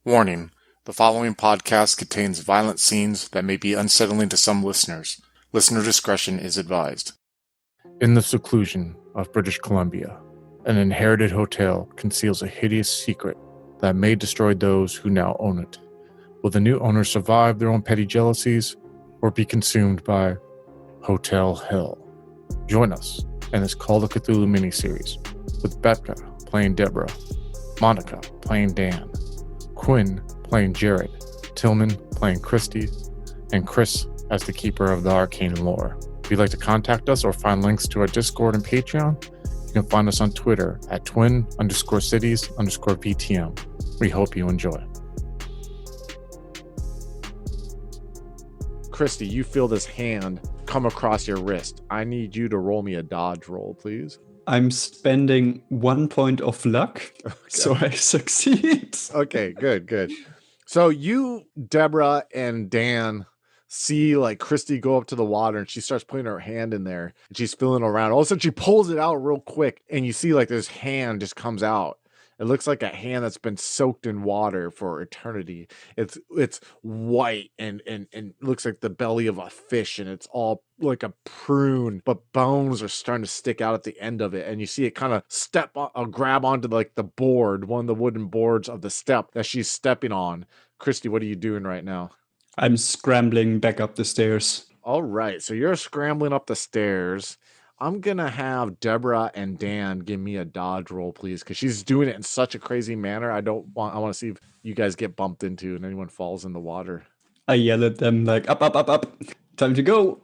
Warning: the following podcast contains violent scenes that may be unsettling to some listeners. Listener discretion is advised. In the seclusion of British Columbia, an inherited hotel conceals a hideous secret that may destroy those who now own it. Will the new owners survive their own petty jealousies or be consumed by Hotel Hell? Join us in this Call of Cthulhu miniseries with Becca playing Deborah, Monica playing Dan, Quinn playing Jared, Tillman playing Christy, and Chris as the keeper of the arcane lore. If you'd like to contact us or find links to our Discord and Patreon, you can find us on Twitter at twin_cities_VTM. We hope you enjoy. Christy, you feel this hand come across your wrist. I need you to roll me a dodge roll, please. I'm spending 1 point of luck, so I succeed. Okay, good. So you, Deborah, and Dan see like Christy go up to the water and she starts putting her hand in there and she's feeling around. All of a sudden she pulls it out real quick and you see like this hand just comes out. It looks like a hand that's been soaked in water for eternity. It's white and looks like the belly of a fish, and it's all like a prune, but bones are starting to stick out at the end of it. And you see it kind of grab onto like the board, one of the wooden boards of the step that she's stepping on. Christy, what are you doing right now? I'm scrambling back up the stairs. All right, so you're scrambling up the stairs. I'm going to have Deborah and Dan give me a dodge roll, please, because she's doing it in such a crazy manner. I want to see if you guys get bumped into and anyone falls in the water. I yell at them like, up. Time to go.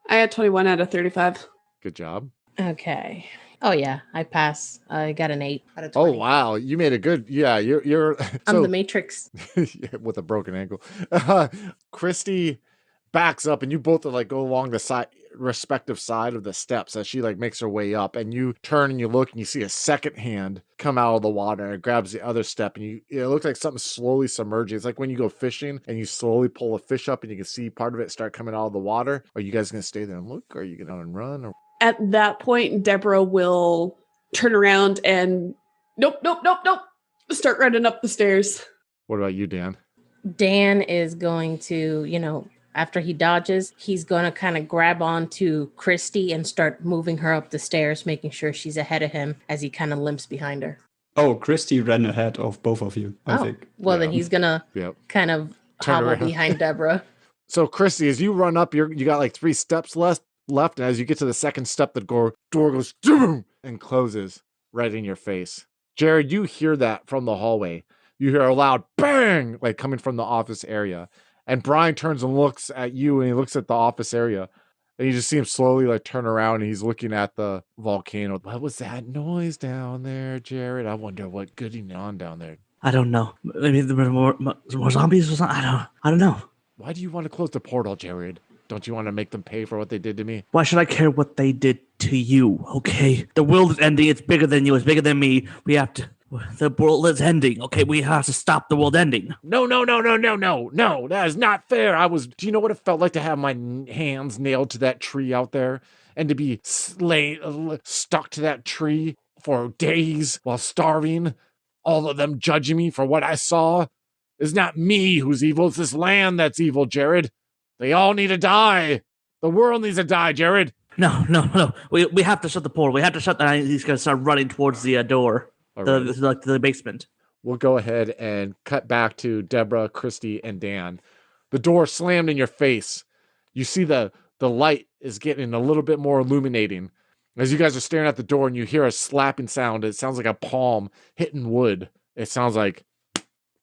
I had 21 out of 35. Good job. Okay. Oh, yeah, I pass. I got an 8 out of 20. Oh, wow. You made a good, you're I'm the Matrix. with a broken ankle. Christy backs up and you both are like go along the respective side of the steps as she like makes her way up, and you turn and you look and you see a second hand come out of the water and it grabs the other step, and it looks like something slowly submerging. It's like when you go fishing and you slowly pull a fish up and you can see part of it start coming out of the water. Are you guys gonna stay there and look, or are you gonna run? Or At that point, Deborah will turn around and nope. Start running up the stairs. What about you, Dan? Dan is going to, after he dodges, he's going to kind of grab onto Christy and start moving her up the stairs, making sure she's ahead of him as he kind of limps behind her. Oh, Christy ran ahead of both of you, I think. Well, then he's going to kind of hobble behind Deborah. So, Christy, as you run up, you got like 3 steps left, and as you get to the second step, the door goes doom and closes right in your face. Jared, you hear that from the hallway. You hear a loud bang, like coming from the office area. And Brian turns and looks at you, and he looks at the office area. And you just see him slowly like turn around, and he's looking at the volcano. What was that noise down there, Jared? I wonder what gooding on down there. I don't know. Maybe there were more zombies or something. I don't know. Why do you want to close the portal, Jared? Don't you want to make them pay for what they did to me? Why should I care what they did to you? Okay, the world is ending. It's bigger than you. It's bigger than me. We have to. The world is ending. Okay, we have to stop the world ending. No. That is not fair. Do you know what it felt like to have my hands nailed to that tree out there and to be stuck to that tree for days while starving? All of them judging me for what I saw. It's not me who's evil. It's this land that's evil, Jared. They all need to die. The world needs to die, Jared. No. We have to shut the portal. We have to shut that. He's going to start running towards the door. The basement. We'll go ahead and cut back to Deborah, Christy, and Dan. The door slammed in your face. You see the light is getting a little bit more illuminating. As you guys are staring at the door and you hear a slapping sound, it sounds like a palm hitting wood. It sounds like,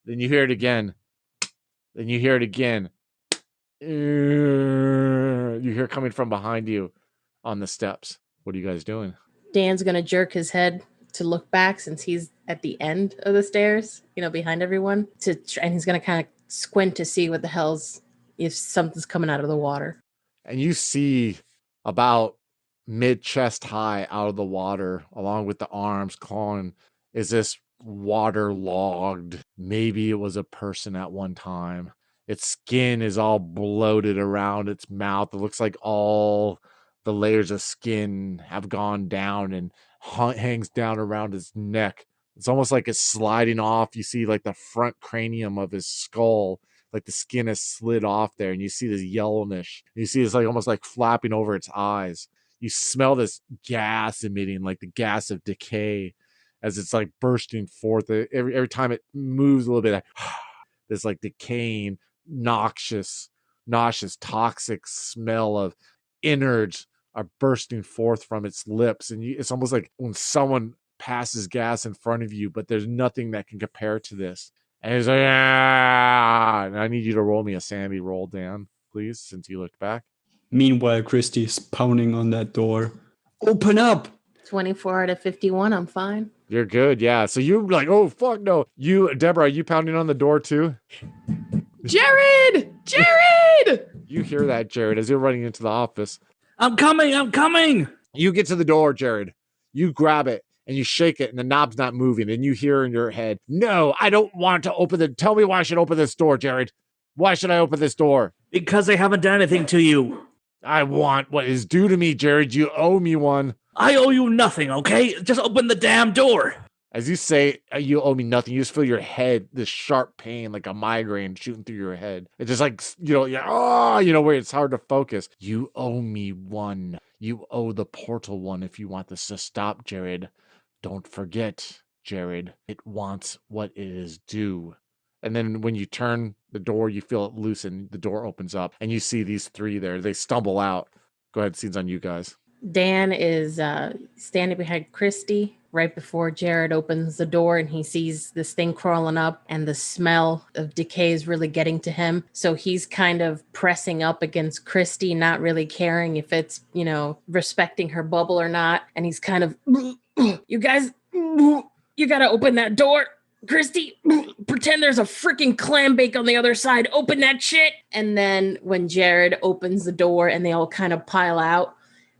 then you hear it again. Then you hear it again. You hear it coming from behind you on the steps. What are you guys doing? Dan's going to jerk his head to look back since he's at the end of the stairs, behind everyone, and he's going to kind of squint to see what the hell's, if something's coming out of the water. And you see about mid-chest high out of the water, along with the arms clawing, is this waterlogged. Maybe it was a person at one time. Its skin is all bloated around its mouth. It looks like all the layers of skin have gone down and hangs down around his neck It's almost like it's sliding off. You see like the front cranium of his skull, like the skin has slid off there, and you see this yellowish. You see it's like almost like flapping over its eyes. You smell this gas emitting, like the gas of decay, as it's like bursting forth. Every time it moves a little bit, this like decaying, noxious, toxic smell of innards are bursting forth from its lips, and it's almost like when someone passes gas in front of you, but there's nothing that can compare to this. And it's like, ah! And I need you to roll me a sanity roll, Dan, please, since you looked back. Meanwhile, Christy's pounding on that door. Open up! 24 out of 51, I'm fine. You're good, yeah. So you're like, oh, fuck no. Deborah, are you pounding on the door too? Jared! Jared! You hear that, Jared, as you're running into the office. I'm coming! You get to the door, Jared. You grab it and you shake it and the knob's not moving. And you hear in your head, no, I don't want to open it. Tell me why I should open this door, Jared. Why should I open this door? Because they haven't done anything to you. I want what is due to me, Jared. You owe me one. I owe you nothing, okay? Just open the damn door. As you say, you owe me nothing. You just feel your head, this sharp pain, like a migraine shooting through your head. It's just like, where it's hard to focus. You owe me one. You owe the portal one if you want this to stop, Jared. Don't forget, Jared. It wants what it is due. And then when you turn the door, you feel it loosen. The door opens up and you see these three there. They stumble out. Go ahead. Scene's on you guys. Dan is standing behind Christy right before Jared opens the door, and he sees this thing crawling up, and the smell of decay is really getting to him. So he's kind of pressing up against Christy, not really caring if it's, respecting her bubble or not. And he's kind of, you guys, you got to open that door. Christy, pretend there's a freaking clam bake on the other side. Open that shit. And then when Jared opens the door and they all kind of pile out,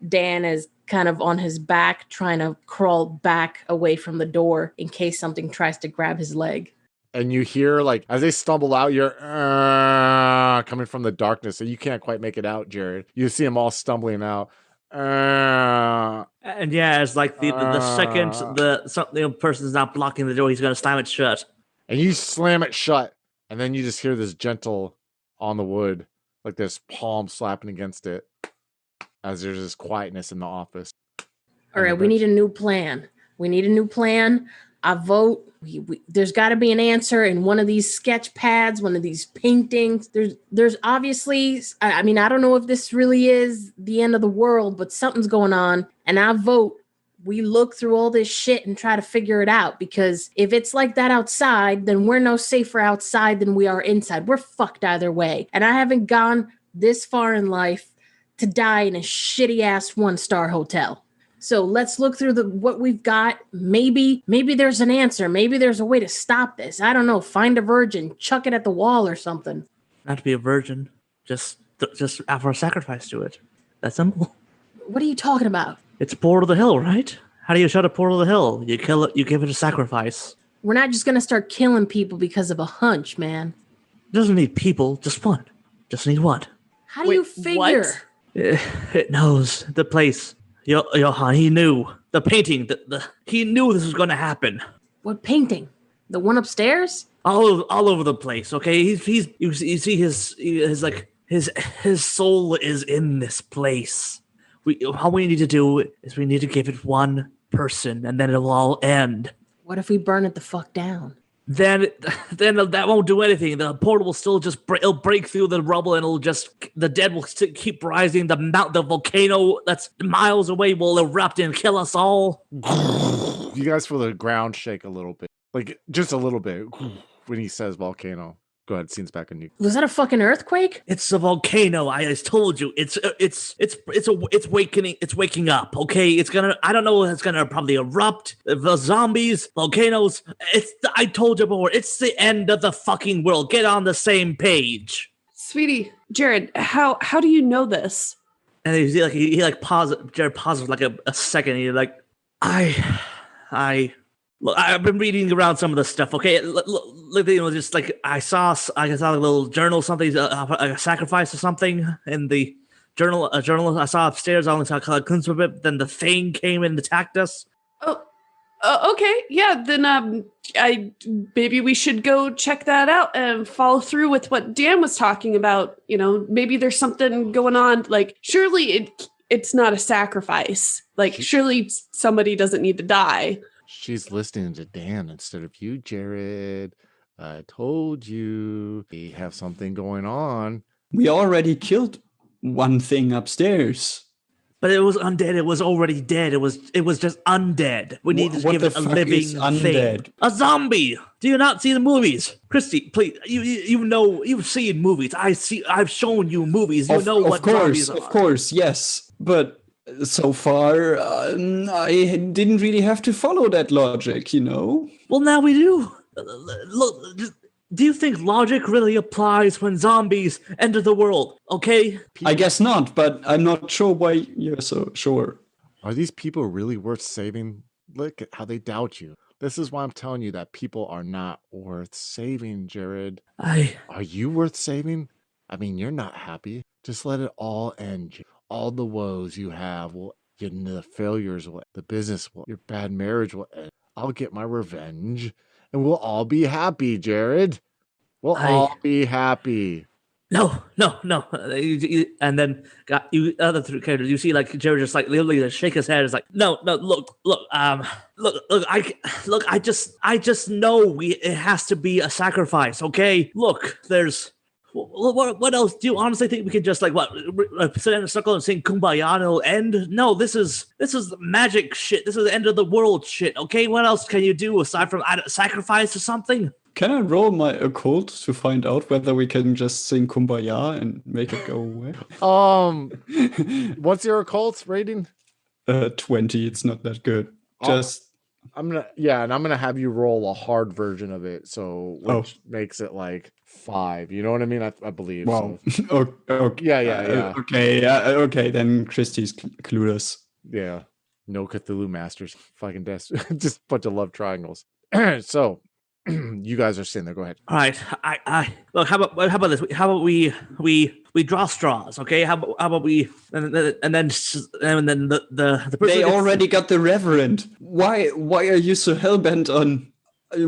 Dan is kind of on his back trying to crawl back away from the door in case something tries to grab his leg. And you hear, like, as they stumble out, you're coming from the darkness, so you can't quite make it out, Jared. You see them all stumbling out. And yeah, it's like the second the person's not blocking the door, he's going to slam it shut. And you slam it shut, and then you just hear this gentle on the wood, like this palm slapping against it, as there's this quietness in the office. All right, we need a new plan. I vote. There's got to be an answer in one of these sketch pads, one of these paintings. There's obviously, I don't know if this really is the end of the world, but something's going on. And I vote we look through all this shit and try to figure it out. Because if it's like that outside, then we're no safer outside than we are inside. We're fucked either way. And I haven't gone this far in life to die in a shitty ass 1-star hotel. So let's look through what we've got. Maybe there's an answer. Maybe there's a way to stop this. I don't know. Find a virgin, chuck it at the wall or something. Not to be a virgin. Just offer a sacrifice to it. That's simple. What are you talking about? It's a portal to the hill, right? How do you shut a portal to the hill? You kill it. You give it a sacrifice. We're not just gonna start killing people because of a hunch, man. It doesn't need people. Just one. Just need one. How do you figure? What? It knows the place. Johan, he knew the painting. He knew this was going to happen. What painting? The one upstairs? All over the place. Okay, you see his soul is in this place. All we need to do is we need to give it one person, and then it'll all end. What if we burn it the fuck down? Then that won't do anything. The portal will still just it'll break through the rubble, and the dead will still keep rising. The volcano that's miles away will erupt and kill us all. You guys feel the ground shake a little bit, like just a little bit, when he says volcano. Go ahead, scene's back on you. Was that a fucking earthquake? It's a volcano. I just told you. It's wakening. It's waking up. Okay. It's gonna. I don't know. It's gonna probably erupt. The zombies, volcanoes. I told you before. It's the end of the fucking world. Get on the same page, Sweetie, Jared. How do you know this? And he pauses. Jared pauses like a second. And he's like, Look, I've been reading around some of the stuff. Okay, look, just like I saw a little journal, something, a sacrifice or something in the journal. A journal I saw upstairs. I only saw a glimpse of it. Then the thing came and attacked us. Oh, Okay, yeah, then maybe we should go check that out and follow through with what Dan was talking about. You know, maybe there's something going on. Like, surely it's not a sacrifice. Like, surely somebody doesn't need to die. She's listening to Dan instead of you, Jared. I told you we have something going on. We already killed one thing upstairs. But it was undead. It was already dead. It was just undead. We need to give it a living thing. A zombie. Do you not see the movies, Christy? Please, you know, you've seen movies. I've shown you movies. You know what zombies are. Of course, yes. But so far, I didn't really have to follow that logic, you know. Well, now we do. Look. Do you think logic really applies when zombies enter the world? Okay? I guess not, but I'm not sure why you're so sure. Are these people really worth saving? Look at how they doubt you. This is why I'm telling you that people are not worth saving, Jared. Are you worth saving? I mean, you're not happy. Just let it all end. All the woes you have will end. The failures will end. The business will. Your bad marriage will end. I'll get my revenge. And we'll all be happy, Jared. We'll all be happy. No. And then other three characters, you see like Jared just like literally just shake his head. It's like, no, look, I just know it has to be a sacrifice. Okay, look, there's. What else? Do you honestly think we could just like sit in a circle and sing "Kumbaya" and it'll end? No, this is magic shit. This is the end of the world shit. Okay, what else can you do aside from sacrifice or something? Can I roll my occult to find out whether we can just sing "Kumbaya" and make it go away? What's your occult rating? 20. It's not that good. I'm gonna have you roll a hard version of it, which makes it like 5. You know what I mean? I believe. Wow. So. Okay. Yeah. Okay. Then Christie's clueless. Yeah. No Cthulhu masters. Fucking just a bunch of love triangles. So, you guys are sitting there. Go ahead. All right. I look. How about this? How about we draw straws? Okay. How about we and then the person They already got the Reverend. Why are you so hellbent on?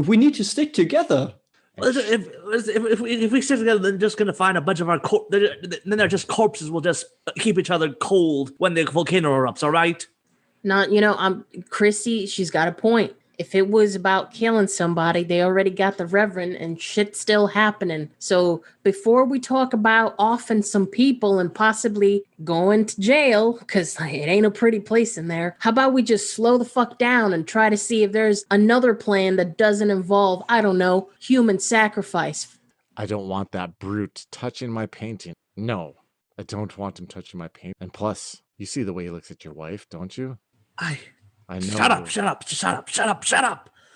We need to stick together. If we stick together, then just gonna find a bunch of our then they're just corpses. Will just keep each other cold when the volcano erupts. All right. Chrissy. She's got a point. If it was about killing somebody, they already got the Reverend and shit's still happening. So before we talk about offing some people and possibly going to jail, because it ain't a pretty place in there, how about we just slow the fuck down and try to see if there's another plan that doesn't involve, I don't know, human sacrifice. I don't want that brute touching my painting. No, I don't want him touching my paint. And plus, you see the way he looks at your wife, don't you? I know. Shut up.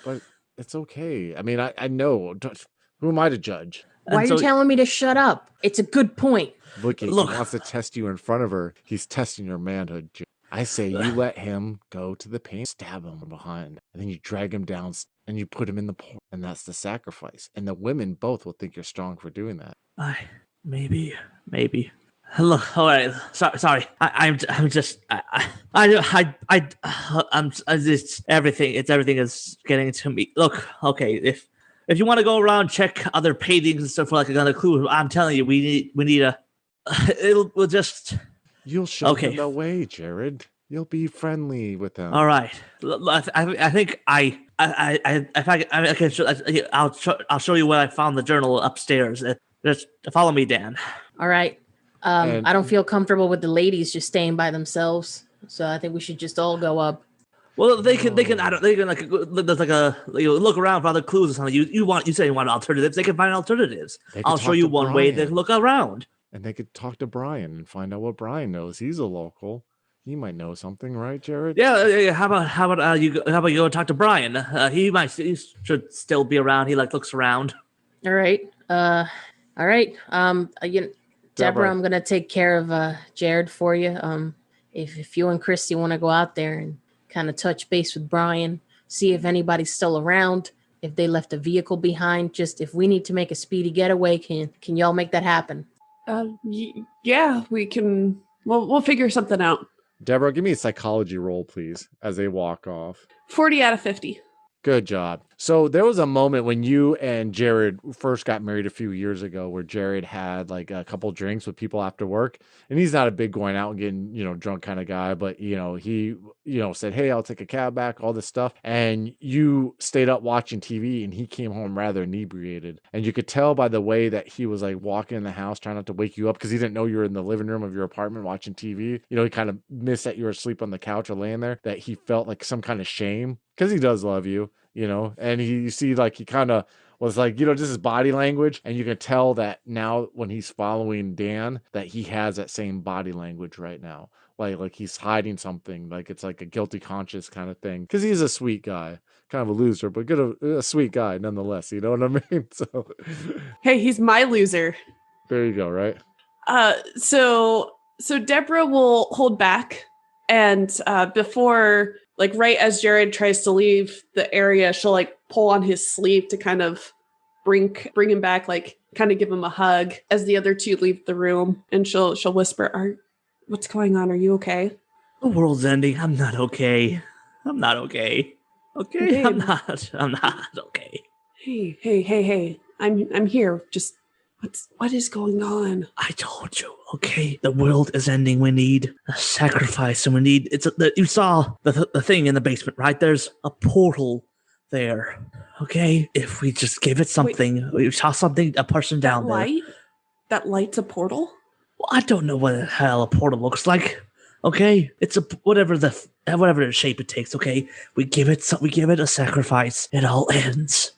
But it's okay. I mean, I know. Who am I to judge? Why are you telling me to shut up? It's a good point. Look, he wants to test you in front of her. He's testing your manhood. I say you let him go to the paint, stab him from behind, and then you drag him down and you put him in the pool. And that's the sacrifice. And the women both will think you're strong for doing that. Maybe. Look, all right. Sorry. I'm just everything is getting to me. Look, okay. If you want to go around check other paintings and stuff for like another clue, I'm telling you, we need a. You'll show them the way, Jared. You'll be friendly with them. All right. I think I'll show you where I found the journal upstairs. Just follow me, Dan. All right. I don't feel comfortable with the ladies just staying by themselves, so I think we should just all go up. Well, they can like there's like look around for other clues or something. You say you want alternatives. They can find alternatives. I'll show you one way to look around. And they could talk to Brian and find out what Brian knows. He's a local. He might know something, right, Jared? Yeah. How about you go talk to Brian? He should still be around. He looks around. All right. Deborah, I'm gonna take care of Jared for you. If you and Christy want to go out there and kind of touch base with Brian, see if anybody's still around, if they left a vehicle behind, just if we need to make a speedy getaway, can y'all make that happen? Yeah, we can. We'll figure something out. Deborah, give me a psychology roll, please, as they walk off. 40 out of 50. Good job. So there was a moment when you and Jared first got married a few years ago where Jared had like a couple drinks with people after work. And he's not a big going out and getting, drunk kind of guy, but he, said, "Hey, I'll take a cab back," all this stuff. And you stayed up watching TV and he came home rather inebriated. And you could tell by the way that he was like walking in the house, trying not to wake you up because he didn't know you were in the living room of your apartment watching TV. He kind of missed that you were asleep on the couch or laying there, that he felt like some kind of shame because he does love you. And you see like he kind of was like, just his body language. And you can tell that now when he's following Dan, that he has that same body language right now. Like he's hiding something, like it's like a guilty conscience kind of thing. Because he's a sweet guy, kind of a loser, but a sweet guy nonetheless. You know what I mean? So, Hey, he's my loser. there you go, right? So Deborah will hold back, and before, like right as Jared tries to leave the area, she'll like pull on his sleeve to kind of bring him back, like kind of give him a hug as the other two leave the room, and she'll whisper, "What's going on? Are you okay?" The world's ending. I'm not okay. I'm not okay. Okay, Babe. I'm not okay. Hey. I'm here. Just what is going on? I told you, okay? The world is ending. We need a sacrifice, and we need... you saw the thing in the basement, right? There's a portal there, okay? If we just give it something... we saw something, a person down there. That light's a portal? Well, I don't know what the hell a portal looks like, okay? It's whatever the shape it takes, okay? We give it a sacrifice. It all ends.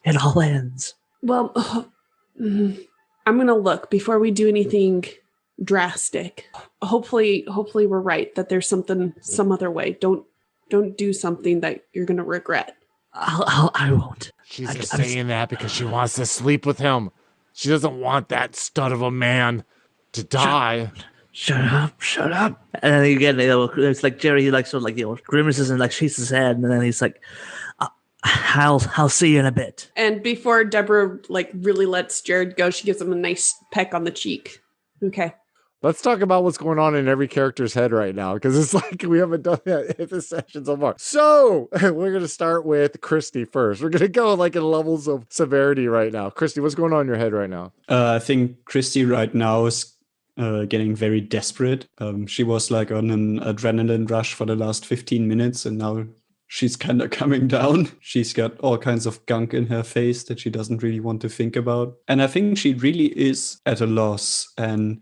Well, I'm going to look before we do anything drastic. Hopefully we're right, that there's some other way. Don't do something that you're going to regret. I won't. She's just saying that because she wants to sleep with him. She doesn't want that stud of a man to die. Shut up. And then again, it's like Jerry, he like sort of like, grimaces and like shakes his head, and then he's like, I'll see you in a bit. And before Deborah like really lets Jared go, she gives him a nice peck on the cheek. Okay. Let's talk about what's going on in every character's head right now, because it's like we haven't done that in this session so far. So we're going to start with Christy first. We're going to go like in levels of severity right now. Christy, what's going on in your head right now? I think Christy right now is getting very desperate. She was like on an adrenaline rush for the last 15 minutes, and now she's kind of coming down. She's got all kinds of gunk in her face that she doesn't really want to think about. And I think she really is at a loss. And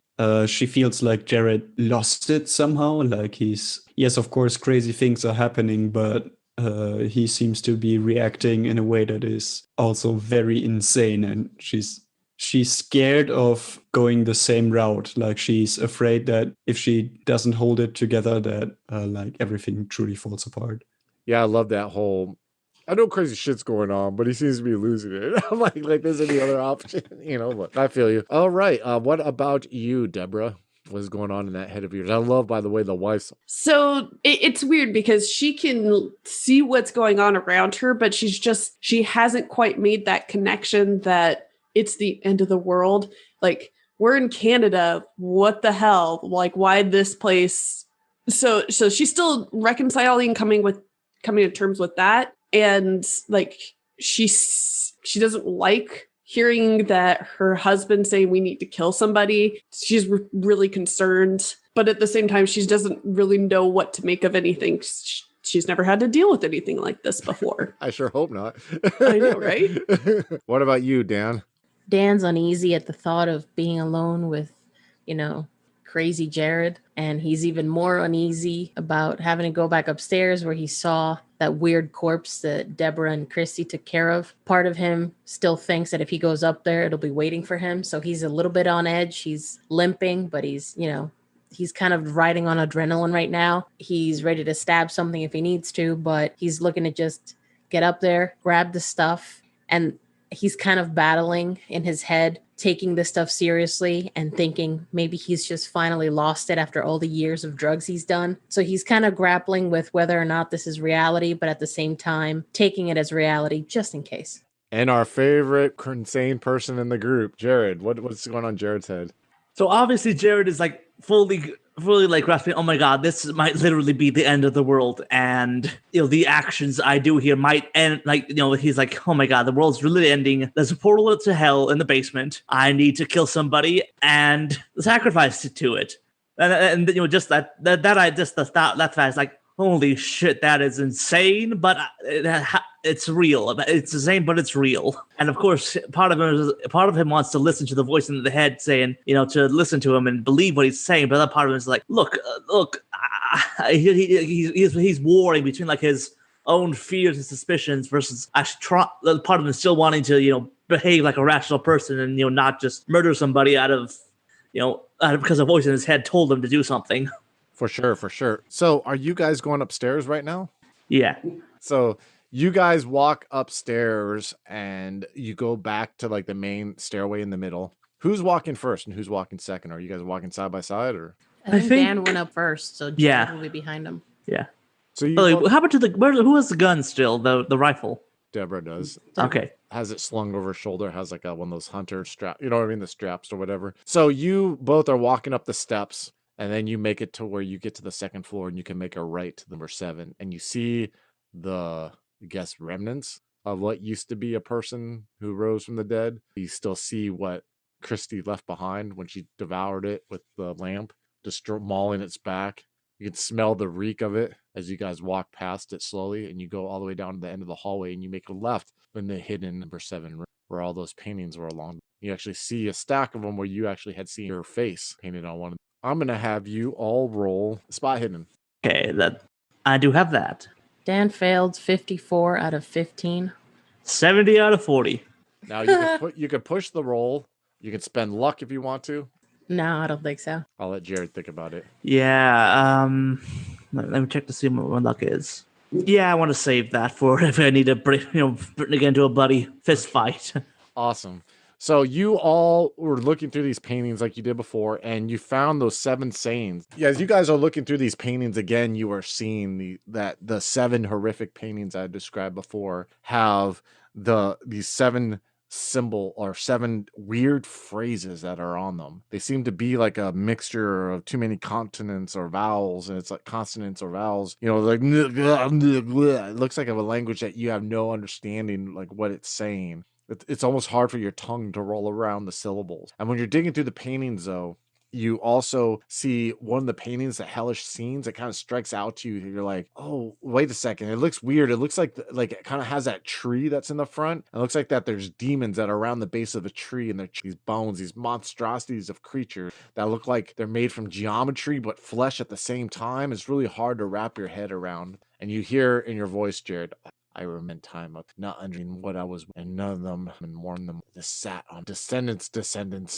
she feels like Jared lost it somehow. Like yes, of course, crazy things are happening, but he seems to be reacting in a way that is also very insane. And she's scared of going the same route. Like she's afraid that if she doesn't hold it together, that like everything truly falls apart. Yeah, I love that whole, I know crazy shit's going on, but he seems to be losing it. I'm like there's any other option, but I feel you. All right. What about you, Deborah? What's going on in that head of yours? I love, by the way, the wife's. So it's weird because she can see what's going on around her, but she hasn't quite made that connection that it's the end of the world. Like, we're in Canada. What the hell? Like, why this place? So she's still reconciling, coming to terms with that. And like, she doesn't like hearing that her husband saying we need to kill somebody. She's really concerned, but at the same time, she doesn't really know what to make of anything. She's never had to deal with anything like this before. I sure hope not. I know, right? What about you, Dan? Dan's uneasy at the thought of being alone with, crazy Jared. And he's even more uneasy about having to go back upstairs where he saw that weird corpse that Deborah and Christy took care of. Part of him still thinks that if he goes up there, it'll be waiting for him. So he's a little bit on edge. He's limping, but he's kind of riding on adrenaline right now. He's ready to stab something if he needs to, but he's looking to just get up there, grab the stuff, and he's kind of battling in his head, taking this stuff seriously and thinking maybe he's just finally lost it after all the years of drugs he's done. So he's kind of grappling with whether or not this is reality, but at the same time, taking it as reality just in case. And our favorite insane person in the group, Jared. What's going on in Jared's head? So obviously Jared is like fully really like grasping, oh my god, this might literally be the end of the world, and the actions I do here might end. Like he's like, oh my god, the world's really ending. There's a portal to hell in the basement. I need to kill somebody and sacrifice to it. And just that I just the thought that fast, like, holy shit, that is insane, but it's real. It's insane, but it's real. And of course, part of him wants to listen to the voice in the head saying, to listen to him and believe what he's saying. But the other part of him is like, look, he's warring between like his own fears and suspicions versus actually part of him still wanting to, behave like a rational person and not just murder somebody out of because a voice in his head told him to do something. For sure. So are you guys going upstairs right now? Yeah. So you guys walk upstairs and you go back to like the main stairway in the middle. Who's walking first and who's walking second? Are you guys walking side by side or? I think Dan went up first, so Jared will be behind him. Yeah. So you how about who has the gun still? The rifle? Deborah does. Okay. Has it slung over her shoulder, has like one of those hunter straps, you know what I mean? The straps or whatever. So you both are walking up the steps. And then you make it to where you get to the second floor and you can make a right to number 7. And you see remnants of what used to be a person who rose from the dead. You still see what Christy left behind when she devoured it with the lamp, mauling its back. You can smell the reek of it as you guys walk past it slowly. And you go all the way down to the end of the hallway and you make a left in the hidden number 7 room where all those paintings were along. You actually see a stack of them where you actually had seen your face painted on one of them. I'm going to have you all roll spot hidden. Okay, I do have that. Dan failed 54 out of 15. 70 out of 40. Now, you can push the roll. You can spend luck if you want to. No, I don't think so. I'll let Jared think about it. Yeah, let me check to see what my luck is. Yeah, I want to save that for if I need to bring again to a bloody fist fight. Awesome. So you all were looking through these paintings like you did before, and you found those 7 sayings. Yeah, as you guys are looking through these paintings again, you are seeing the 7 horrific paintings I described before have these 7 symbol or 7 weird phrases that are on them. They seem to be like a mixture of too many consonants or vowels, and it's like consonants or vowels. Like it looks like a language that you have no understanding like what it's saying. It's almost hard for your tongue to roll around the syllables. And when you're digging through the paintings, though, you also see one of the paintings, the hellish scenes, that kind of strikes out to you. You're like, oh, wait a second. It looks weird. It looks like it kind of has that tree that's in the front. It looks like that there's demons that are around the base of the tree, and these bones, these monstrosities of creatures that look like they're made from geometry but flesh at the same time. It's really hard to wrap your head around. And you hear in your voice, Jared, I remember time of not understanding what I was, and none of them and warned them to sat on descendants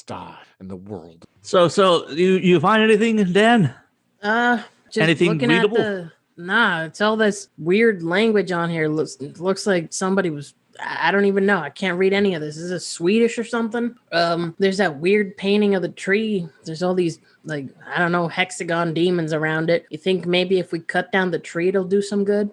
died in the world. So you find anything, Dan? Just anything looking readable? At it's all this weird language on here. Looks like somebody was. I don't even know. I can't read any of this. Is it Swedish or something? There's that weird painting of the tree. There's all these hexagon demons around it. You think maybe if we cut down the tree, it'll do some good?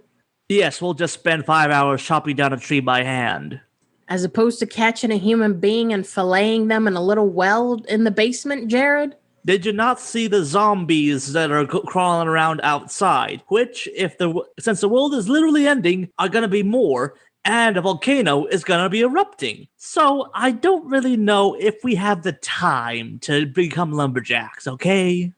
Yes, we'll just spend 5 hours chopping down a tree by hand. As opposed to catching a human being and filleting them in a little well in the basement, Jared? Did you not see the zombies that are crawling around outside? Which, since the world is literally ending, are going to be more, and a volcano is going to be erupting. So I don't really know if we have the time to become lumberjacks, okay?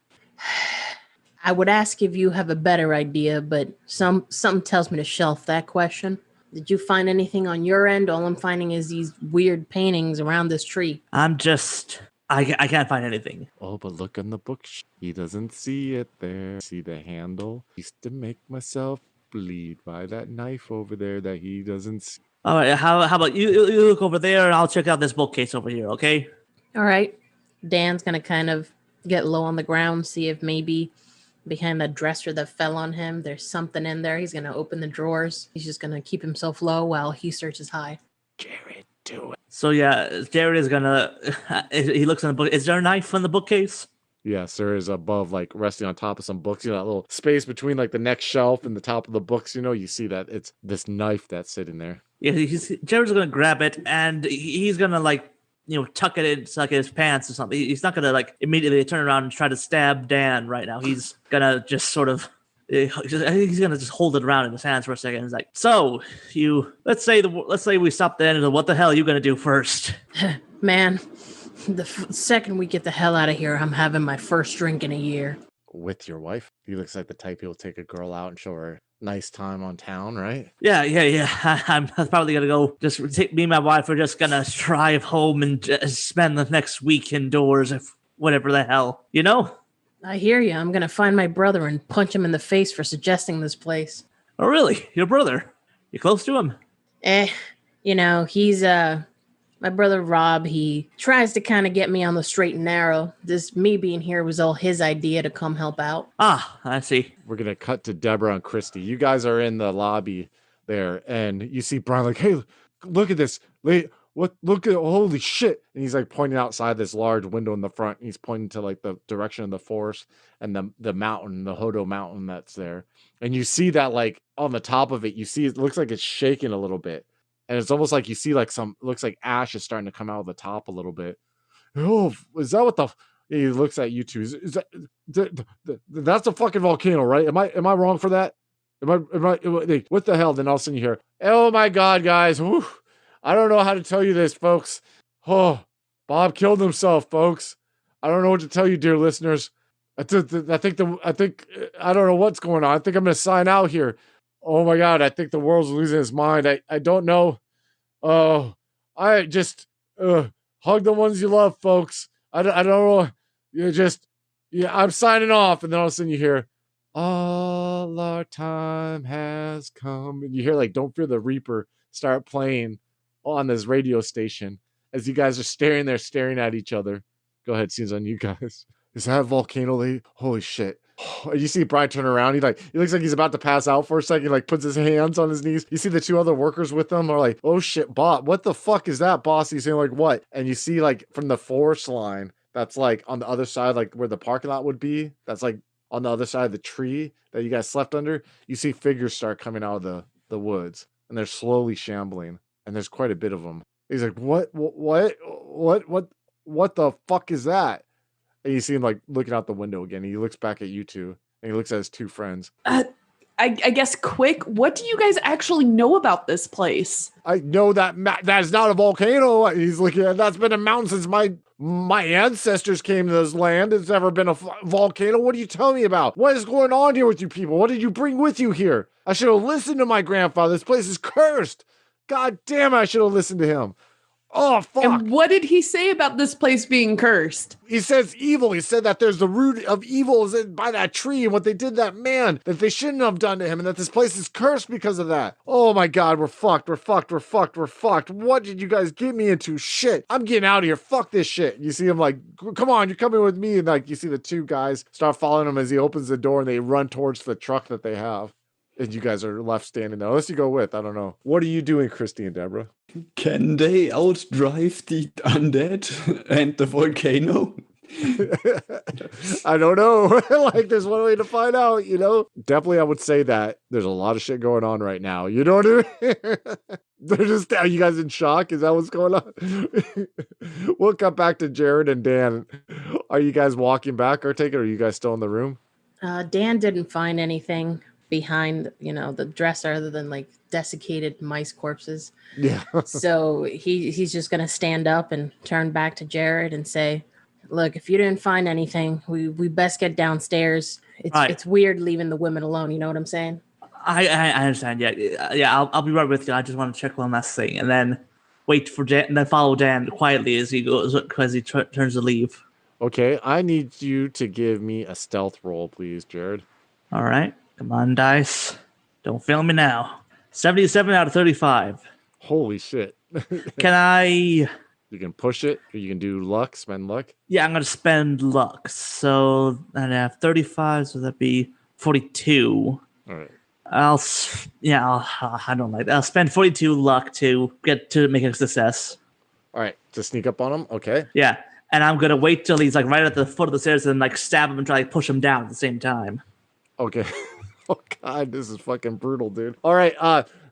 I would ask if you have a better idea, but something tells me to shelf that question. Did you find anything on your end? All I'm finding is these weird paintings around this tree. I can't find anything. Oh, but look on the book. He doesn't see it there. See the handle? Used to make myself bleed by that knife over there that he doesn't see. All right, how about you look over there and I'll check out this bookcase over here, okay? All right. Dan's going to kind of get low on the ground, see if maybe behind the dresser that fell on him, there's something in there. He's going to open the drawers. He's just going to keep himself low while he searches high. Jared, do it. So yeah, Jared is going to, he looks in the book. Is there a knife in the bookcase? Yes, there is above, like resting on top of some books. That little space between like the next shelf and the top of the books. You see that it's this knife that's sitting there. Yeah, Jared's going to grab it and he's going to tuck it in like his pants or something. He's not gonna like immediately turn around and try to stab Dan right now. He's gonna just sort of. I think he's gonna just hold it around in his hands for a second. He's like, "So let's say we stop the end. What the hell are you gonna do first?" Man, the second we get the hell out of here, I'm having my first drink in a year. With your wife? He looks like the type who'll take a girl out and show her nice time on town, right? Yeah. I'm probably gonna go. Just take me and my wife. We're just gonna drive home and spend the next week indoors, if whatever the hell, I hear you. I'm gonna find my brother and punch him in the face for suggesting this place. Oh, really? Your brother? You close to him? He's my brother Rob. He tries to kind of get me on the straight and narrow. This me being here was all his idea to come help out. Ah, I see. We're gonna cut to Deborah and Christy. You guys are in the lobby there, and you see Brian like, "Hey, look at this! Look at holy shit!" And he's like pointing outside this large window in the front. He's pointing to like the direction of the forest and the mountain, the Hodo Mountain that's there. And you see that like on the top of it, you see it looks like it's shaking a little bit. And it's almost like you see like looks like ash is starting to come out of the top a little bit. Oh, is that what the? He looks at you two. Is that that's a fucking volcano, right? Am I wrong for that? Am I? What the hell? Then all of a sudden you hear, "Oh my god, guys! Whew, I don't know how to tell you this, folks. Oh, Bob killed himself, folks. I don't know what to tell you, dear listeners. I think I don't know what's going on. I think I'm gonna sign out here. Oh my god, I think the world's losing its mind. I don't know. Oh, I just hug the ones you love, folks. I don't know. I'm signing off." And then all of a sudden you hear, "All our time has come." And you hear like "Don't Fear the Reaper" start playing on this radio station as you guys are staring at each other. Go ahead, scene's on you guys. Is that a volcano? Holy shit. You see Brian turn around. He looks like he's about to pass out for a second. He like puts his hands on his knees. You see the two other workers with him are like, "Oh shit, Bob, what the fuck is that, boss?" He's saying like, "What?" And you see like from the forest line that's like on the other side, like where the parking lot would be. That's like on the other side of the tree that you guys slept under. You see figures start coming out of the woods, and they're slowly shambling. And there's quite a bit of them. He's like, "What the fuck is that?" And you see him like looking out the window again. He looks back at you two, and he looks at his two friends. I guess quick, what do you guys actually know about this place? I know that is not a volcano. He's looking at that's been a mountain since my ancestors came to this land. It's never been a volcano. What are you telling me about? What is going on here with you people? What did you bring with you here? I should have listened to my grandfather. This place is cursed. God damn it, I should have listened to him. Oh, fuck. And what did he say about this place being cursed? He says evil. He said that there's the root of evil is by that tree and what they did to that man, that they shouldn't have done to him, and that this place is cursed because of that. Oh my god, we're fucked. What did you guys get me into? Shit. I'm getting out of here. Fuck this shit. You see him like, "Come on, you're coming with me." And like you see the two guys start following him as he opens the door and they run towards the truck that they have. And you guys are left standing there. Unless you go with, I don't know. What are you doing, Christy and Deborah? Can they outdrive the undead and the volcano? I don't know. Like, there's one way to find out, Definitely, I would say that there's a lot of shit going on right now. You know what I mean? Are you guys in shock? Is that what's going on? We'll come back to Jared and Dan. Are you guys walking back, or are you guys still in the room? Dan didn't find anything behind, the dresser other than like desiccated mice corpses. Yeah. So he's just going to stand up and turn back to Jared and say, "Look, if you didn't find anything, we best get downstairs. It's weird leaving the women alone. You know what I'm saying?" I understand. Yeah. I'll be right with you. I just want to check one last thing and then wait for Dan, and then follow Dan quietly as he goes, as he turns to leave. Okay. I need you to give me a stealth roll, please, Jared. All right. Come on, dice. Don't fail me now. 77 out of 35. Holy shit. Can I... You can push it, or you can do luck, spend luck. Yeah, I'm going to spend luck. So I have 35, so that'd be 42. All right. I'll spend 42 luck to make a success. All right, to sneak up on him? Okay. Yeah, and I'm going to wait till he's like right at the foot of the stairs and like stab him and try to push him down at the same time. Okay. Oh God, this is fucking brutal, dude. All right,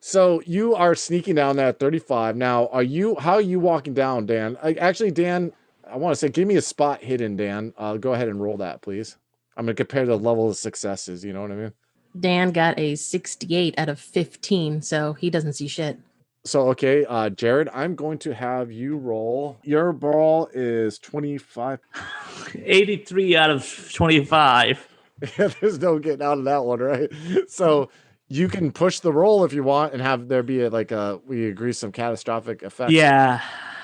so you are sneaking down there at 35. Now, how are you walking down, Dan? Actually, Dan, I want to say, give me a spot hidden, Dan. Go ahead and roll that, please. I'm gonna compare the level of successes. You know what I mean? Dan got a 68 out of 15, so he doesn't see shit. So, okay, Jared, I'm going to have you roll. Your brawl is 25. 83 out of 25. Yeah, there's no getting out of that one, right? So you can push the roll if you want and have there be we agree some catastrophic effects. Yeah.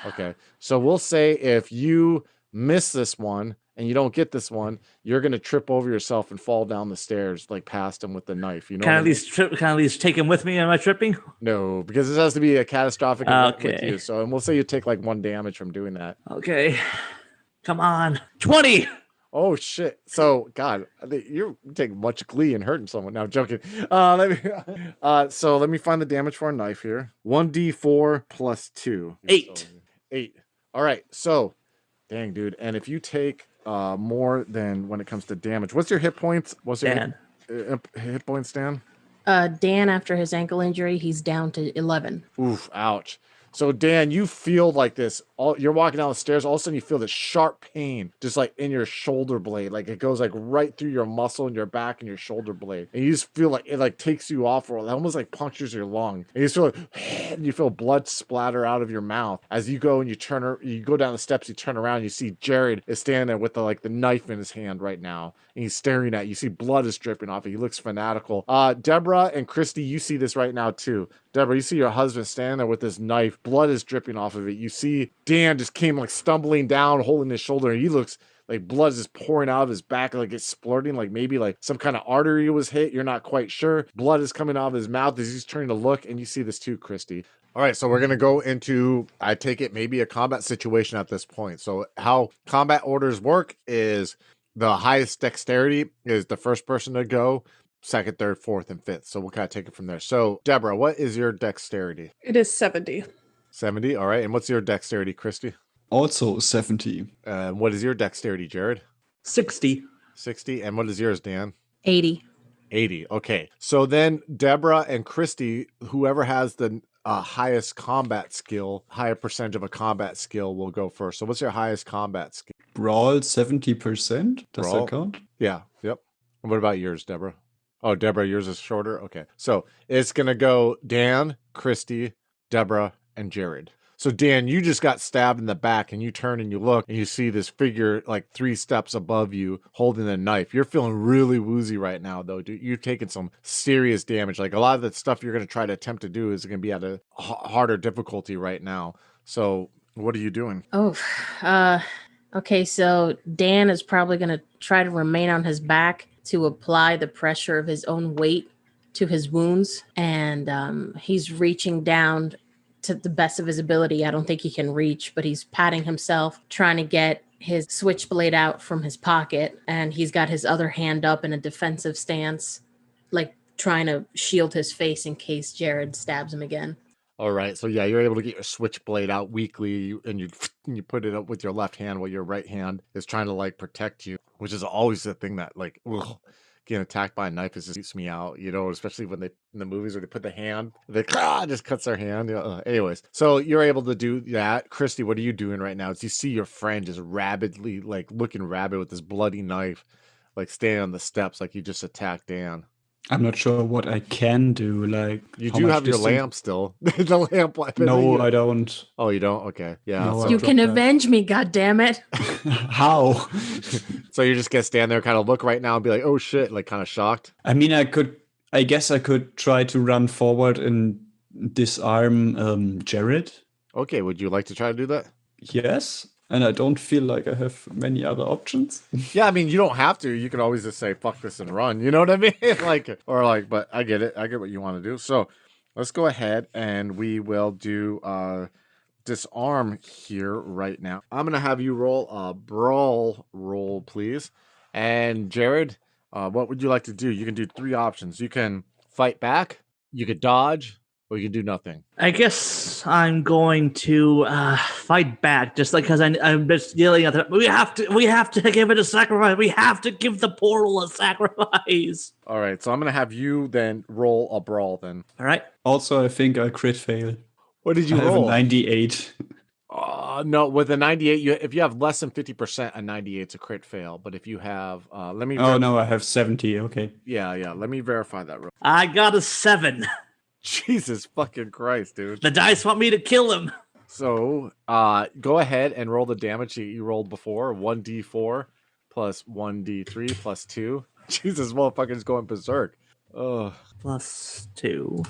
Okay. So we'll say if you miss this one and you don't get this one, you're gonna trip over yourself and fall down the stairs like past him with the knife. You know? Can I at least take him with me? Am I tripping? No, because this has to be a catastrophic event with Okay. you. So, and we'll say you take like 1 damage from doing that. Okay. Come on. 20. Oh shit! So God, you take much glee in hurting someone. Now, I'm joking. So let me find the damage for a knife here. 1d4 plus 2. 8. So, 8. All right. So, dang, dude. And if you take more than when it comes to damage, what's your hit points? What's your Dan. hit points, Dan? Dan, after his ankle injury, he's down to 11. Oof! Ouch. So Dan, you feel like this. You're walking down the stairs. All of a sudden, you feel this sharp pain, just like in your shoulder blade. Like it goes like right through your muscle and your back and your shoulder blade, and you just feel like it like takes you off, or it almost like punctures your lung. And you just feel like, and you feel blood splatter out of your mouth as you go and you go down the steps. You turn around, you see Jared is standing there with the knife in his hand right now, and he's staring at you. You see blood is dripping off it. He looks fanatical. Deborah and Christy, you see this right now too. Deborah, you see your husband standing there with this knife. Blood is dripping off of it. You see Dan just came like stumbling down, holding his shoulder, and he looks like blood is just pouring out of his back, like it's splurting, like maybe like some kind of artery was hit. You're not quite sure. Blood is coming out of his mouth as he's turning to look, and you see this too, Christy. All right, so we're going to go into, I take it, maybe a combat situation at this point. So how combat orders work is the highest dexterity is the first person to go. Second, third, fourth, and fifth. So we'll kind of take it from there. So, Deborah, what is your dexterity? It is 70. 70. All right. And what's your dexterity, Christy? Also 70. What is your dexterity, Jared? 60. 60. And what is yours, Dan? 80. 80. Okay. So then Deborah and Christy, whoever has the highest combat skill, higher percentage of a combat skill will go first. So what's your highest combat skill? Brawl 70%? Does Brawl? that count? Yeah. Yep. And what about yours, Deborah? Oh, Deborah, yours is shorter? Okay. So it's going to go Dan, Christy, Deborah, and Jared. So Dan, you just got stabbed in the back and you turn and you look and you see this figure like 3 steps above you holding a knife. You're feeling really woozy right now though, dude. You're taking some serious damage. Like a lot of the stuff you're going to try to attempt to do is going to be at a harder difficulty right now. So what are you doing? Oh, okay. So Dan is probably going to try to remain on his back to apply the pressure of his own weight to his wounds. And he's reaching down to the best of his ability. I don't think he can reach, but he's patting himself, trying to get his switchblade out from his pocket. And he's got his other hand up in a defensive stance, like trying to shield his face in case Jared stabs him again. All right. So yeah, you're able to get your switchblade out weakly and you put it up with your left hand while your right hand is trying to like protect you, which is always the thing that like, ugh, getting attacked by a knife just keeps me out, you know, especially when they in the movies where they put the hand, they just cuts their hand. You know, anyways, so you're able to do that. Christy, what are you doing right now? As you see your friend just rabidly, like looking rabid with this bloody knife, like standing on the steps, like you just attacked Dan. I'm not sure what I can do. Like You how do much have your distance- lamp still. The lamp. No, I don't. Oh, you don't? Okay. Yeah. No, so, You I've can dropped that. avenge me, goddammit. How? so you're just gonna stand there, kind of look right now, and be like, "Oh shit!" Like kind of shocked. I mean, I guess I could try to run forward and disarm Jared. Okay. Would you like to try to do that? Yes. And I don't feel like I have many other options. Yeah, I mean, you don't have to. You can always just say "fuck this" and run. You know what I mean? But I get it. I get what you want to do. So let's go ahead and we will do disarm here right now. I'm gonna have you roll a brawl roll, please. And Jared, what would you like to do? You can do 3 options. You can fight back. You could dodge. Or you can do nothing. I guess I'm going to fight back, just like because I'm just yelling at them. We have to give it a sacrifice. We have to give the portal a sacrifice. All right, so I'm going to have you then roll a brawl then. All right. Also, I think I crit fail. What did you I have a roll? 98. No, with a 98, if you have less than 50%, a 98 is a crit fail. But if you have, let me. Oh, no, I have 70. Okay. Yeah. Let me verify that real. I got a 7. Jesus fucking Christ, dude. The dice want me to kill him. So, go ahead and roll the damage that you rolled before. 1d4 plus 1d3 plus 2. Jesus, motherfucker's going berserk. Oh. Plus 2.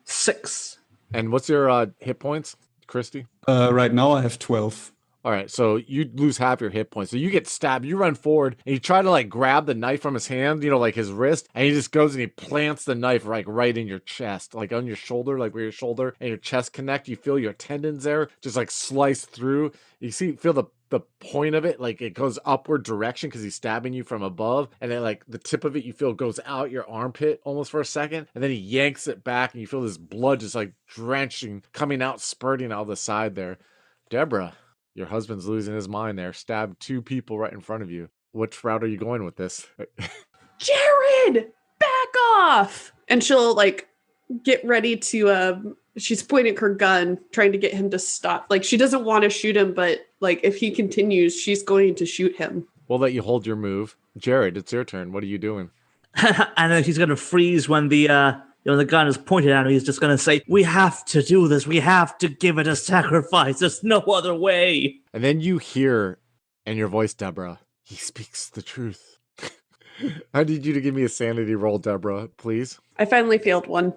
6. And what's your hit points, Christy? Right now I have 12. All right, so you lose half your hit points. So you get stabbed. You run forward, and you try to like grab the knife from his hand, like his wrist, and he just goes and he plants the knife like right in your chest, like on your shoulder, like where your shoulder and your chest connect. You feel your tendons there, just like slice through. You feel the point of it, like it goes upward direction because he's stabbing you from above, and then like the tip of it you feel goes out your armpit almost for a second, and then he yanks it back, and you feel this blood just like drenching, coming out, spurting out the side there. Deborah. Your husband's losing his mind there. Stabbed 2 people right in front of you. Which route are you going with this? Jared, back off! And she'll like get ready to. She's pointing her gun, trying to get him to stop. Like she doesn't want to shoot him, but like if he continues, she's going to shoot him. We'll let you hold your move. Jared, it's your turn. What are you doing? And then he's gonna freeze when the gun is pointed at him. He's just going to say, we have to do this. We have to give it a sacrifice. There's no other way. And then you hear in your voice, Deborah, he speaks the truth. I need you to give me a sanity roll, Deborah, please. I finally failed one.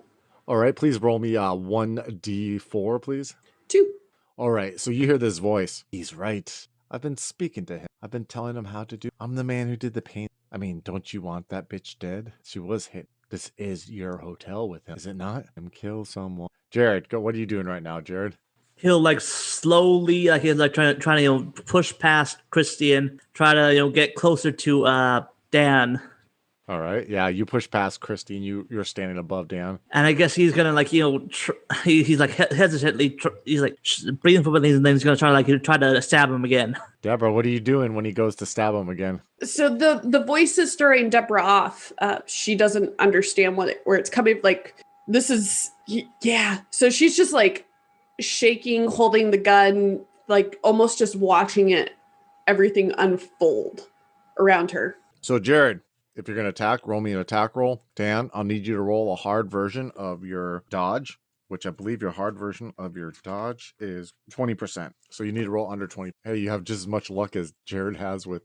All right, please roll me 1d4, please. 2. All right, so you hear this voice. He's right. I've been speaking to him. I've been telling him how to do. I'm the man who did the pain. I mean, don't you want that bitch dead? She was hit. This is your hotel with him, is it not? Him kill someone. Jared, go. What are you doing right now, Jared? He'll like slowly, like he's like trying to push past Christian, try to get closer to Dan. All right, yeah, you push past Christy, and you're standing above Dan. And I guess he's gonna like he's like hesitantly he's like breathing for a minute, and then he's gonna try to stab him again. Deborah, what are you doing when he goes to stab him again? So the voice is throwing Deborah off. She doesn't understand where it's coming. Like this is So she's just like shaking, holding the gun, like almost just watching everything unfold around her. So Jared, if you're gonna attack, roll me an attack roll. Dan, I'll need you to roll a hard version of your dodge, which I believe your hard version of your dodge is 20%. So you need to roll under 20. Hey, you have just as much luck as Jared has with...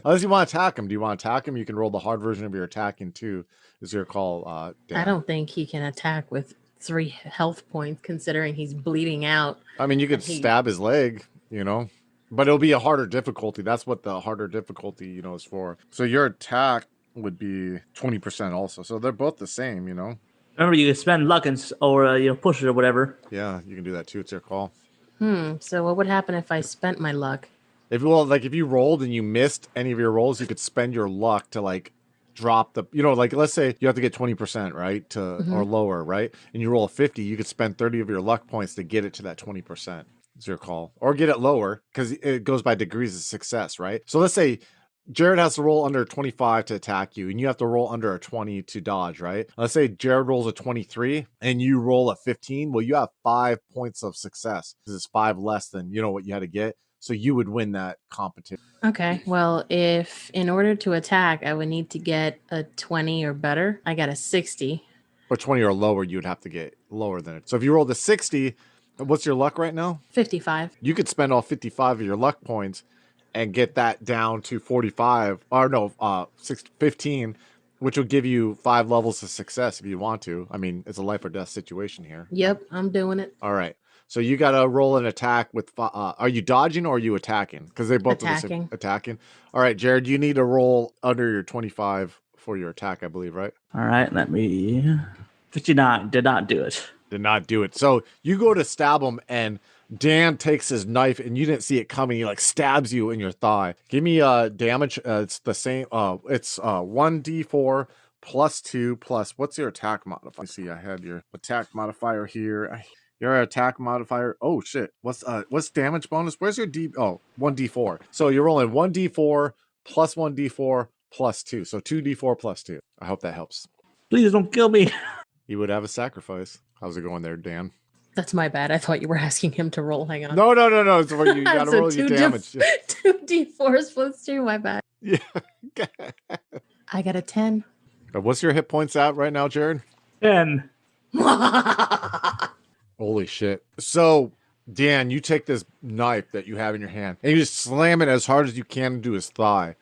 Unless you want to attack him. Do you want to attack him? You can roll the hard version of your attacking too. Is your call, Dan. I don't think he can attack with 3 health points, considering he's bleeding out. I mean, you could stab his leg, but it'll be a harder difficulty. That's what the harder difficulty, is for. So your attack would be 20% also. So they're both the same, Remember, you can spend luck or push it or whatever. Yeah, you can do that too. It's your call. So what would happen if I spent my luck? If you rolled and you missed any of your rolls, you could spend your luck to like drop the, let's say you have to get 20%, right? Or lower, right? And you roll a 50, you could spend 30 of your luck points to get it to that 20%. It's your call. Or get it lower because it goes by degrees of success, right? So let's say Jared has to roll under 25 to attack you, and you have to roll under a 20 to dodge, right? Let's say Jared rolls a 23 and you roll a 15. Well, you have 5 points of success because it's 5 less than what you had to get. So you would win that competition. Okay. Well, if in order to attack, I would need to get a 20 or better, I got a 60. Or 20 or lower, you'd have to get lower than it. So if you rolled a 60, what's your luck right now? 55. You could spend all 55 of your luck points and get that down to 45, or no, 15, which will give you 5 levels of success if you want to. I mean, it's a life or death situation here. Yep, I'm doing it. All right. So you got to roll an attack with, are you dodging or are you attacking? Because they both attacking. Attacking. All right, Jared, you need to roll under your 25 for your attack, I believe, right? All right, let me... 59, did not do it. Did not do it. So you go to stab him and Dan takes his knife and you didn't see it coming. He like stabs you in your thigh. Give me damage. It's the same. It's 1d4 +2 plus what's your attack modifier? See, I had your attack modifier here. Your attack modifier. Oh shit. What's damage bonus? Where's your D? Oh, 1d4. So you're rolling 1d4 plus 1d4 plus 2. So 2d4 plus 2. I hope that helps. Please don't kill me. You would have a sacrifice. How's it going there, Dan? That's my bad. I thought you were asking him to roll. Hang on. No. It's where you gotta So roll your damage. 2d4s plus 2. My bad. Yeah. I got a 10. What's your hit points at right now, Jared? 10. Holy shit. So, Dan, you take this knife that you have in your hand and you just slam it as hard as you can into his thigh.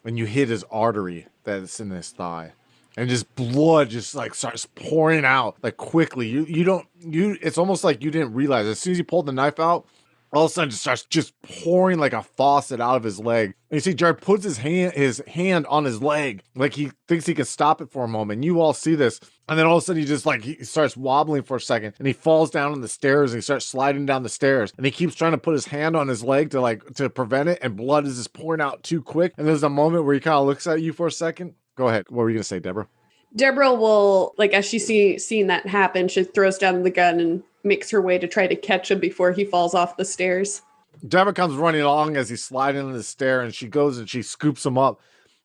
And you hit his artery that's in his thigh. And just blood just like starts pouring out like quickly. It's almost like you didn't realize. As soon as you pulled the knife out, all of a sudden it starts just pouring like a faucet out of his leg. And you see Jared puts his hand on his leg, like he thinks he can stop it for a moment. And you all see this. And then all of a sudden he starts wobbling for a second and he falls down on the stairs and he starts sliding down the stairs. And he keeps trying to put his hand on his leg to prevent it. And blood is just pouring out too quick. And there's a moment where he kind of looks at you for a second. Go ahead. What were you going to say, Deborah? Deborah will, like, as she's seeing that happen, she throws down the gun and makes her way to try to catch him before he falls off the stairs. Deborah comes running along as he's sliding on the stair, and she goes and she scoops him up.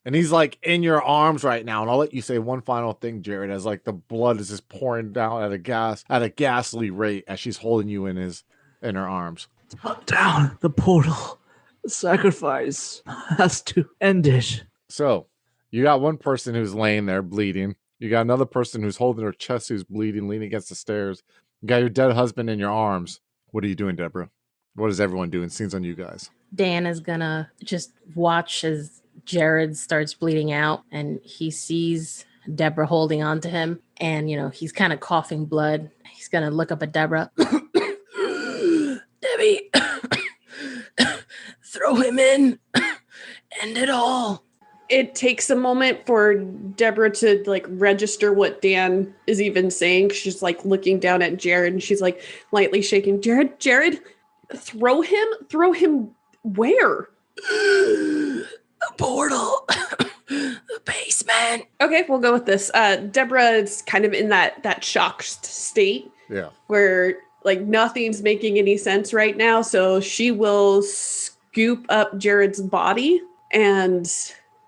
And he's like in your arms right now. And I'll let you say one final thing, Jared, as like the blood is just pouring down at a ghastly rate as she's holding you in her arms. Shut down the portal. The sacrifice has to end it. So you got one person who's laying there bleeding. You got another person who's holding her chest who's bleeding, leaning against the stairs. You got your dead husband in your arms. What are you doing, Deborah? What is everyone doing? Scenes on you guys. Dan is gonna just watch as Jared starts bleeding out and he sees Deborah holding on to him. And, he's kind of coughing blood. He's gonna look up at Deborah. Debbie, throw him in. End it all. It takes a moment for Deborah to like register what Dan is even saying. She's like looking down at Jared and she's like lightly shaking. Jared, throw him where? The portal. The basement. Okay, we'll go with this. Deborah is kind of in that shocked state. Yeah. Where like nothing's making any sense right now. So she will scoop up Jared's body and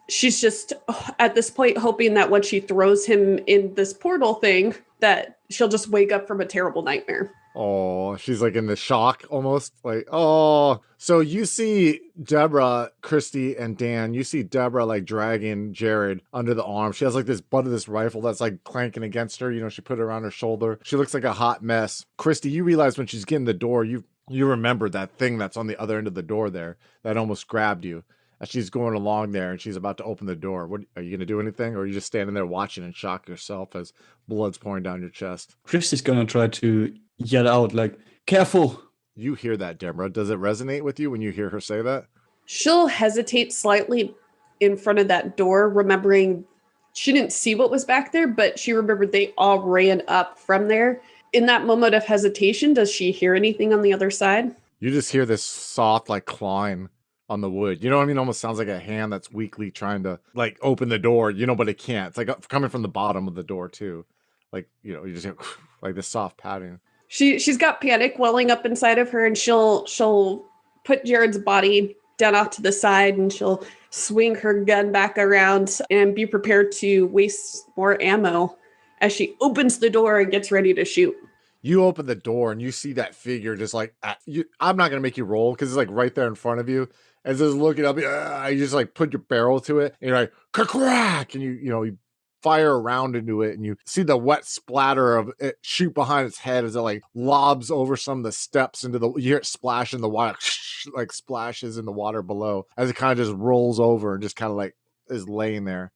she's just at this point hoping that when she throws him in this portal thing, that she'll just wake up from a terrible nightmare. Oh, she's like in the shock almost. Like, oh. So you see Deborah, Christy, and Dan. You see Deborah like dragging Jared under the arm. She has like this butt of this rifle that's like clanking against her. She put it around her shoulder. She looks like a hot mess. Christy, you realize when she's getting the door, you remember that thing that's on the other end of the door there that almost grabbed you. As she's going along there and she's about to open the door. What are you going to do anything? Or are you just standing there watching and shock yourself as blood's pouring down your chest? Chris is going to try to yell out, like, careful. You hear that, Deborah. Does it resonate with you when you hear her say that? She'll hesitate slightly in front of that door, remembering she didn't see what was back there, but she remembered they all ran up from there. In that moment of hesitation, does she hear anything on the other side? You just hear this soft, like, clawing on the wood. You know what I mean? Almost sounds like a hand that's weakly trying to like open the door, but it can't. It's like coming from the bottom of the door too. Like, you just hear like this soft padding. She's got panic welling up inside of her and she'll put Jared's body down off to the side and she'll swing her gun back around and be prepared to waste more ammo as she opens the door and gets ready to shoot. You open the door and you see that figure just like, I'm not going to make you roll because it's like right there in front of you. As it's looking up, you just like put your barrel to it and you're like, crack! And you fire around into it and you see the wet splatter of it shoot behind its head as it like lobs over some of the steps you hear it splash in the water, like splashes in the water below as it kind of just rolls over and just kind of like is laying there.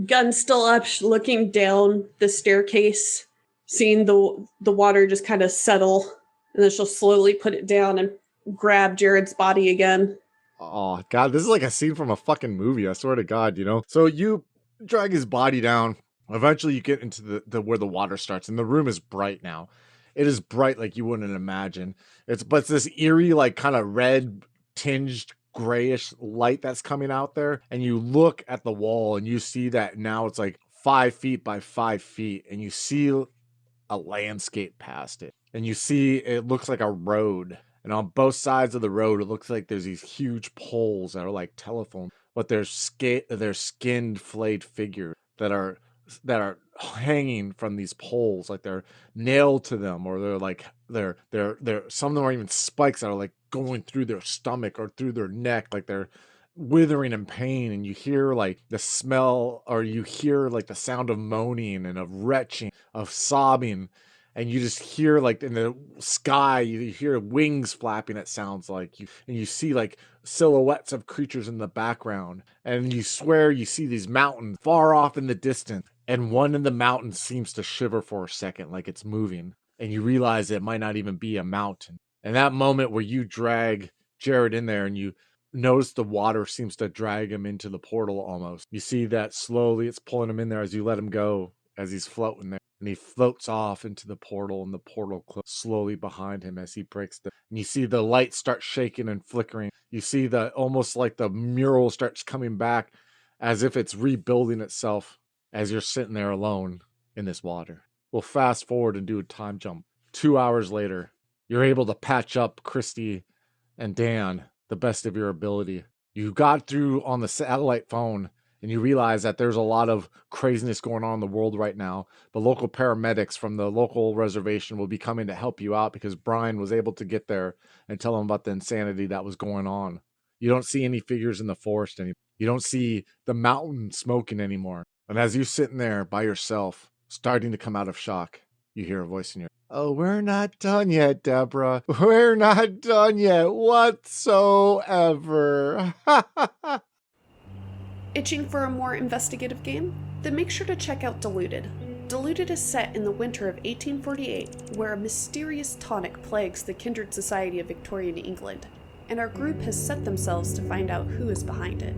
Gun still up, looking down the staircase, seeing the water just kind of settle, and then she'll slowly put it down and grab Jared's body again. Oh, God, this is like a scene from a fucking movie. I swear to God, So you drag his body down. Eventually you get into the where the water starts, and the room is bright now. It is bright like you wouldn't imagine. It's this eerie, like kind of red tinged grayish light that's coming out there. And you look at the wall and you see that now it's like 5 feet by 5 feet, and you see a landscape past it. And you see it looks like a road. And on both sides of the road, it looks like there's these huge poles that are like telephones, but they're skinned, flayed figures that are hanging from these poles, like they're nailed to them, or they're like they're some of them are even spikes that are like going through their stomach or through their neck, like they're withering in pain. And you hear like the smell, or you hear like the sound of moaning and of retching, of sobbing. And you just hear like in the sky, you hear wings flapping, it sounds like. And you see like silhouettes of creatures in the background. And you swear you see these mountains far off in the distance. And one in the mountains seems to shiver for a second, like it's moving. And you realize it might not even be a mountain. And that moment where you drag Jared in there and you notice the water seems to drag him into the portal almost. You see that slowly it's pulling him in there as you let him go, as he's floating there. And he floats off into the portal, and the portal closes slowly behind him as he breaks and you see the light start shaking and flickering. You see the almost like the mural starts coming back as if it's rebuilding itself as you're sitting there alone in this water. We'll fast forward and do a time jump. 2 hours later, you're able to patch up Christy and Dan the best of your ability. You got through on the satellite phone, and you realize that there's a lot of craziness going on in the world right now. The local paramedics from the local reservation will be coming to help you out because Brian was able to get there and tell them about the insanity that was going on. You don't see any figures in the forest anymore. You don't see the mountain smoking anymore. And as you're sitting there by yourself, starting to come out of shock, you hear a voice in your, "Oh, we're not done yet, Deborah. We're not done yet whatsoever." Itching for a more investigative game? Then make sure to check out Deluded. Deluded is set in the winter of 1848, where a mysterious tonic plagues the kindred society of Victorian England, and our group has set themselves to find out who is behind it.